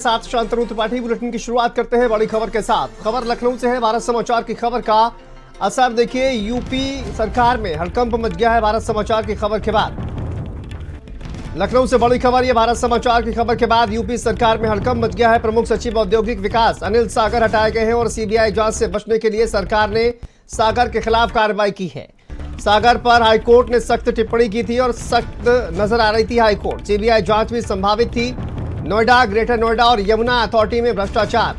साथ शांतनु त्रिपाठी बुलेटिन की शुरुआत करते हैं बड़ी खबर के साथ। खबर लखनऊ से है। भारत समाचार की खबर का असर देखिए, यूपी सरकार में हड़कंप मच गया है भारत समाचार की खबर के बाद। लखनऊ से बड़ी खबर, यह भारत समाचार की खबर के बाद यूपी सरकार में हड़कंप मच गया है। प्रमुख सचिव औद्योगिक विकास अनिल सागर हटाए गए हैं और सीबीआई जांच से बचने के लिए सरकार ने सागर के खिलाफ कार्रवाई की है। सागर पर हाईकोर्ट ने सख्त टिप्पणी की थी और सख्त नजर आ रही थी हाईकोर्ट। सीबीआई जांच भी संभावित थी। नोएडा, ग्रेटर नोएडा और यमुना अथॉरिटी में भ्रष्टाचार,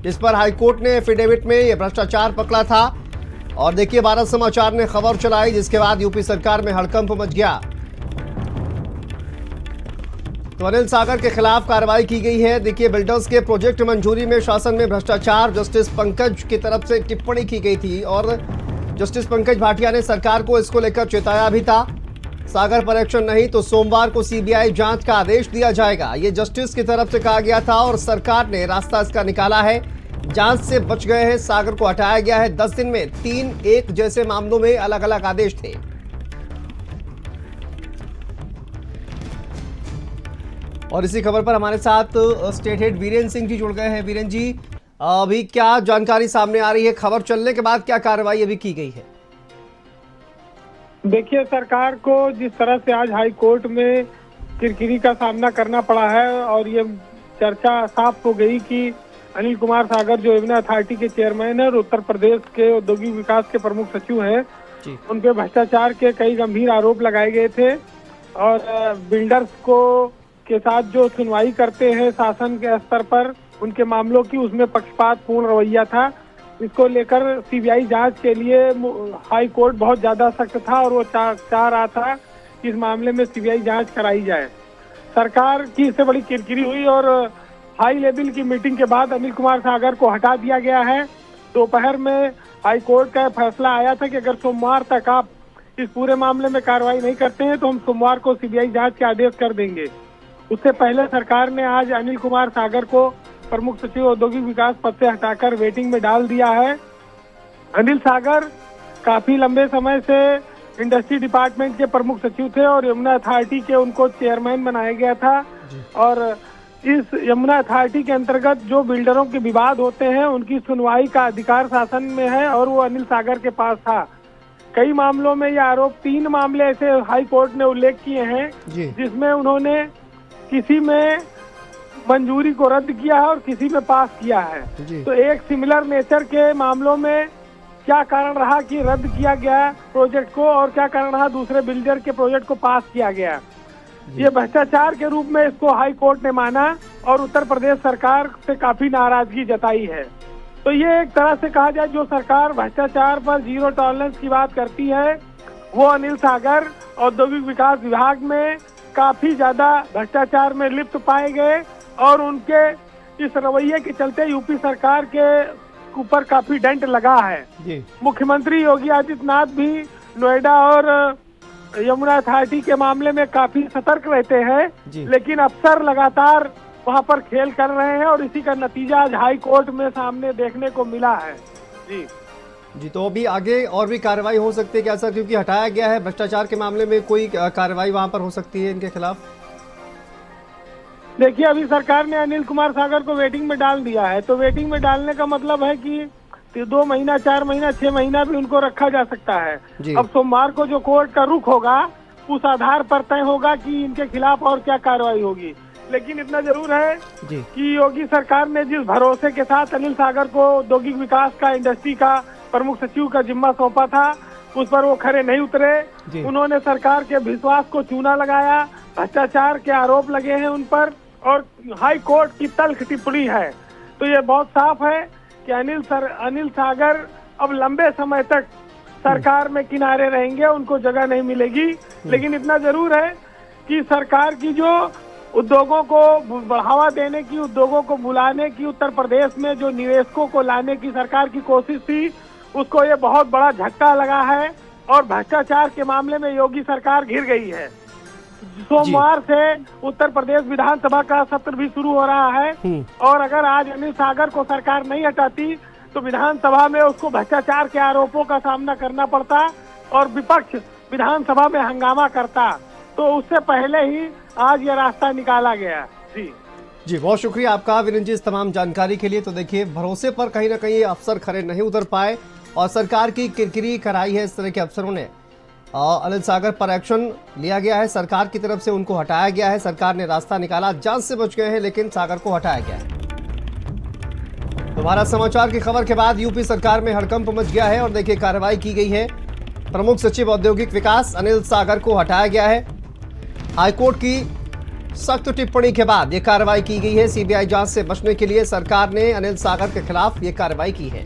इस पर हाईकोर्ट ने एफिडेविट में यह भ्रष्टाचार पकड़ा था। और देखिए, भारत समाचार ने खबर चलाई जिसके बाद यूपी सरकार में हड़कंप मच गया। तो अनिल सागर के खिलाफ कार्रवाई की गई है। देखिए, बिल्डर्स के प्रोजेक्ट मंजूरी में शासन में भ्रष्टाचार, जस्टिस पंकज की तरफ से टिप्पणी की गई थी और जस्टिस पंकज भाटिया ने सरकार को इसको लेकर चेताया भी था। सागर पर एक्शन नहीं तो सोमवार को सीबीआई जांच का आदेश दिया जाएगा, ये जस्टिस की तरफ से कहा गया था और सरकार ने रास्ता इसका निकाला है। जांच से बच गए हैं, सागर को हटाया गया है। 10 दिन में 3 एक जैसे मामलों में अलग अलग आदेश थे। और इसी खबर पर हमारे साथ स्टेट हेड वीरेंद्र सिंह जी जुड़ गए हैं। वीरेंद्र जी, अभी क्या जानकारी सामने आ रही है? खबर चलने के बाद क्या कार्रवाई अभी की गई है? देखिए, सरकार को जिस तरह से आज हाई कोर्ट में किरकिरी का सामना करना पड़ा है और ये चर्चा साफ हो गई कि अनिल कुमार सागर जो यमुना अथॉरिटी के चेयरमैन है और उत्तर प्रदेश के औद्योगिक विकास के प्रमुख सचिव हैं, उन पे भ्रष्टाचार के कई गंभीर आरोप लगाए गए थे। और बिल्डर्स को के साथ जो सुनवाई करते हैं शासन के स्तर पर उनके मामलों की, उसमें पक्षपातपूर्ण रवैया था। इसको लेकर सीबीआई जांच के लिए हाई कोर्ट बहुत ज्यादा सख्त था और वो चाह रहा था कि इस मामले में सीबीआई जांच कराई जाए। सरकार की इससे बड़ी किरकिरी हुई और हाई लेवल की मीटिंग के बाद अनिल कुमार सागर को हटा दिया गया है। दोपहर में हाई कोर्ट का फैसला आया था कि अगर सोमवार तक आप इस पूरे मामले में कार्रवाई नहीं करते हैं तो हम सोमवार को सीबीआई जांच के आदेश कर देंगे। उससे पहले सरकार ने आज अनिल कुमार सागर को प्रमुख सचिव औद्योगिक विकास पद से हटाकर वेटिंग में डाल दिया है। अनिल सागर काफी लंबे समय से इंडस्ट्री डिपार्टमेंट के प्रमुख सचिव थे और यमुना अथॉरिटी के उनको चेयरमैन बनाया गया था। और इस यमुना अथॉरिटी के अंतर्गत जो बिल्डरों के विवाद होते हैं उनकी सुनवाई का अधिकार शासन में है और वो अनिल सागर के पास था। कई मामलों में ये आरोप, 3 मामले ऐसे हाई कोर्ट ने उल्लेख किए हैं जिसमें उन्होंने किसी में मंजूरी को रद्द किया है और किसी में पास किया है। तो एक सिमिलर नेचर के मामलों में क्या कारण रहा कि रद्द किया गया प्रोजेक्ट को और क्या कारण रहा दूसरे बिल्डर के प्रोजेक्ट को पास किया गया। ये भ्रष्टाचार के रूप में इसको हाई कोर्ट ने माना और उत्तर प्रदेश सरकार से काफी नाराजगी जताई है। तो ये एक तरह से कहा जाए, जो सरकार भ्रष्टाचार पर जीरो टॉलरेंस की बात करती है, वो अनिल सागर औद्योगिक विकास विभाग में काफी ज्यादा भ्रष्टाचार में लिप्त पाए गए और उनके इस रवैये के चलते यूपी सरकार के ऊपर काफी डेंट लगा है। मुख्यमंत्री योगी आदित्यनाथ भी नोएडा और यमुना अथॉरिटी के मामले में काफी सतर्क रहते हैं, लेकिन अफसर लगातार वहां पर खेल कर रहे हैं और इसी का नतीजा आज हाई कोर्ट में सामने देखने को मिला है। जी, तो अभी आगे और भी कार्रवाई हो सकती है क्या सर? क्योंकि हटाया गया है, भ्रष्टाचार के मामले में कोई कार्रवाई वहां पर हो सकती है इनके खिलाफ? देखिए, अभी सरकार ने अनिल कुमार सागर को वेटिंग में डाल दिया है, तो वेटिंग में डालने का मतलब है कि 2 महीना, 4 महीना, 6 महीना भी उनको रखा जा सकता है। अब सोमवार को जो कोर्ट का रुख होगा उस आधार पर तय होगा कि इनके खिलाफ और क्या कार्रवाई होगी। लेकिन इतना जरूर है कि योगी सरकार ने जिस भरोसे के साथ अनिल सागर को औद्योगिक विकास का, इंडस्ट्री का प्रमुख सचिव का जिम्मा सौंपा था, उस पर वो खरे नहीं उतरे। उन्होंने सरकार के विश्वास को चूना लगाया, भ्रष्टाचार के आरोप लगे हैं उन पर और हाई कोर्ट की तल्ख टिप्पणी है। तो ये बहुत साफ है कि अनिल सागर अब लंबे समय तक सरकार में किनारे रहेंगे, उनको जगह नहीं मिलेगी। लेकिन इतना जरूर है कि सरकार की जो उद्योगों को बढ़ावा देने की, उद्योगों को बुलाने की, उत्तर प्रदेश में जो निवेशकों को लाने की सरकार की कोशिश थी, उसको ये बहुत बड़ा झटका लगा है और भ्रष्टाचार के मामले में योगी सरकार घिर गई है। सोमवार से उत्तर प्रदेश विधानसभा का सत्र भी शुरू हो रहा है और अगर आज अनिल सागर को सरकार नहीं हटाती तो विधानसभा में उसको भ्रष्टाचार के आरोपों का सामना करना पड़ता और विपक्ष विधानसभा में हंगामा करता। तो उससे पहले ही आज ये रास्ता निकाला गया। जी। जी, बहुत शुक्रिया आपका विरेंद्र जी इस तमाम जानकारी के लिए। तो देखिए, भरोसे पर कहीं ना कहीं अफसर खरे नहीं उतर पाए और सरकार की किरकिरी कराई है इस तरह के अफसरों ने। अनिल सागर पर एक्शन लिया गया है, सरकार की तरफ से उनको हटाया गया है। सरकार ने रास्ता निकाला, जान से बच गए हैं, लेकिन सागर को हटाया गया है। तो भारत समाचार की खबर के बाद यूपी सरकार में हड़कंप मच गया है और देखिए कार्रवाई की गई है। प्रमुख सचिव औद्योगिक विकास अनिल सागर को हटाया गया है। हाईकोर्ट की सख्त टिप्पणी के बाद यह कार्रवाई की गई है। सीबीआई जांच से बचने के लिए सरकार ने अनिल सागर के खिलाफ यह कार्रवाई की है।